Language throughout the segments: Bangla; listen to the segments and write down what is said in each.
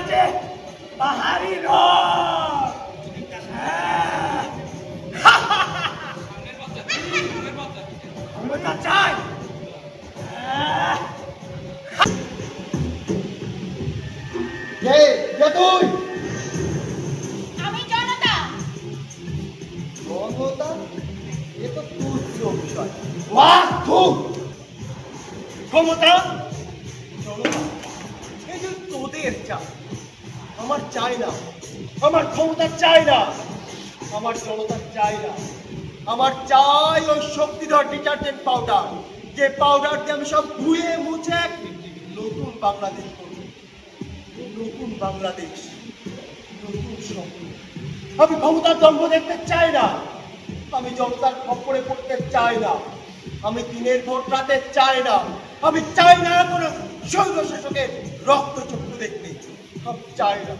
যে পাহাড়ি রথ। ক্ষমতা চাই। তুই? আমি জনতা। জনতা? এ তো তুচ্ছ বিষয়। ক্ষমতা জনতা, এই যে তোদের চাই, আমার চাই না। আমার ক্ষমতা চাই না, আমার জনতা চাই না। আমার চাই ওই শক্তিধর ডিটারজেন্ট পাউডার, যে পাউডার দিয়ে আমি সব ধুয়ে মুছে নতুন বাংলাদেশ করব। নতুন বাংলাদেশ, নতুন স্বপ্ন। আমি ক্ষমতার জন্ম দেখতে চাই না, আমি জনতার খপ্পরে পড়তে চাই না, আমি দিনের ভোট রাতে চাই না, আমি চাই না কোনো শৈব শাসকের রক্তচক্ষু দেখতে। আমি চাই না,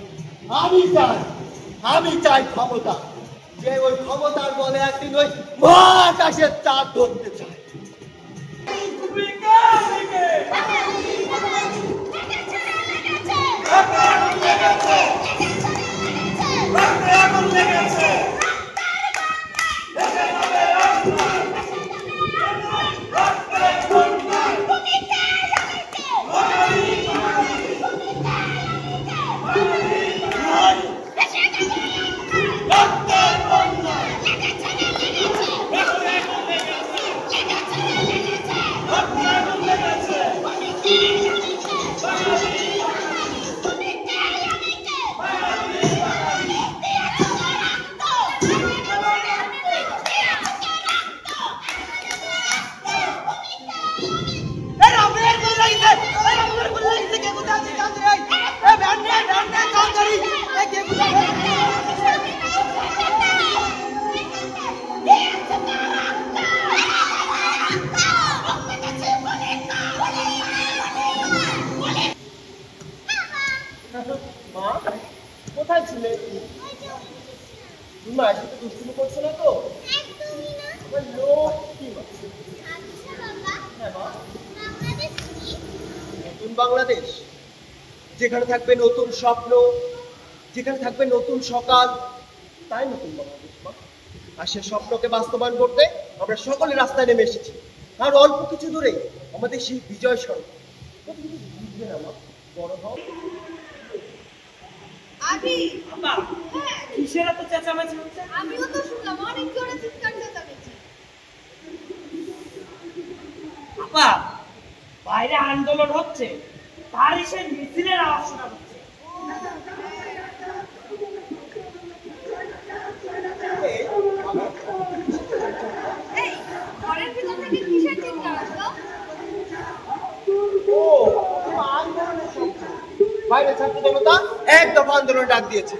আমি চাই ক্ষমতা, যে ওই ক্ষমতার বলে একদিন ওই মহাকাশের চাঁদ ধরতে চায়। কোথায় ছিলে? মায়ের সাথে দুষ্টুমি করছো না তো? নতুন বাংলাদেশ, যেখানে থাকবে নতুন স্বপ্ন, যেখানে থাকবে নতুন সকাল, তাই নতুন বাংলাদেশ মা। আর সে স্বপ্নকে বাস্তবায়ন করতে আমরা সকলে রাস্তায় নেমে এসেছি। আর অল্প কিছু দূরে আমাদের সেই বিজয় সড়ক। বুঝবে না মা, বড় হও। কিসের এত চেঁচামেচি হচ্ছে? আমিও তো শুনলাম অনেক জোরে চিৎকার চেঁচামেচি। আপা, বাইরে আন্দোলন হচ্ছে, তারই সেই মিছিলের আওয়াজ শোনা যাচ্ছে। এই ঘরের ভিতর থেকে কিসের চিৎকার আসলো? ও, আন্দোলনের শব্দ। বাইরে ছাত্র জনতা এক দফা আন্দোলন ডাক দিয়েছে।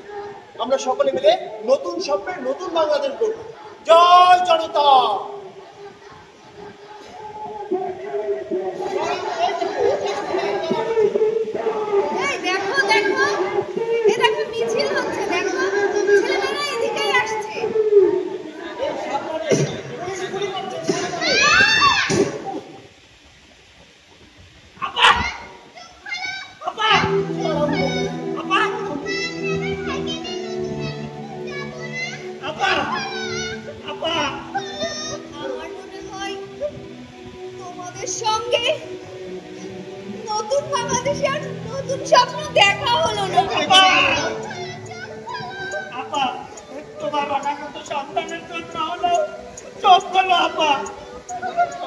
আমরা সকলে মিলে নতুন স্বপ্নের নতুন বাংলাদেশ গড়ব। জয় জনতা। এই দেখো দেখো, এই দেখো মিছিল হচ্ছে, দেখো ছেলেমেয়েরা এদিকেই আসছে। আমার মনে হয় তোমাদের সঙ্গে নতুন বাংলাদেশে আর নতুন স্বপ্ন দেখা হলো না। আপা, তোমার অনাগত সন্তানের জন্য হলো চোখ হলো আপা।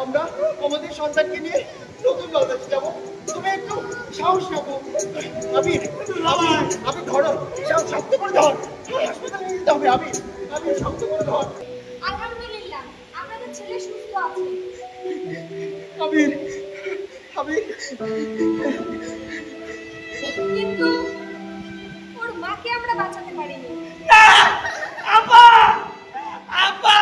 আমরা আমাদের সন্তানকে নিয়ে নতুন বাংলাদেশ যাবো। তুমি একটু সাহস রাখো। আমি ধরো, শক্ত করে ধর। হাসপাতালে নিতে হবে। আমি শক্ত করে ধর। আলহামদুলিল্লাহ, আপনাদের ছেলে সুস্থ আছে। কিন্তু ওর মাকে আমরা বাঁচাতে পারিনি। আপা, আপা,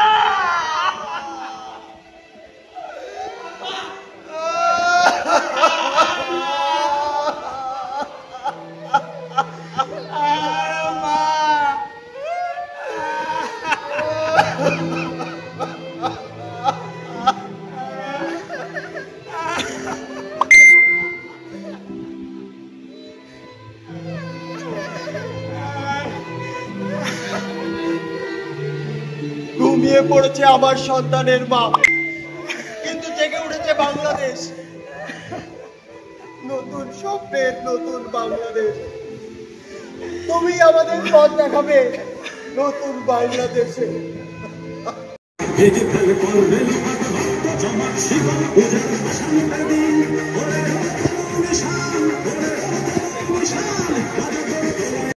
ঘুমিয়ে পড়েছে আমার সন্তানের মা, কিন্তু জেগে উঠেছে বাংলাদেশ, নতুন স্বপ্নের নতুন বাংলাদেশ। তুমি আমাদের পথ দেখাবে নতুন বাংলাদেশে। করবে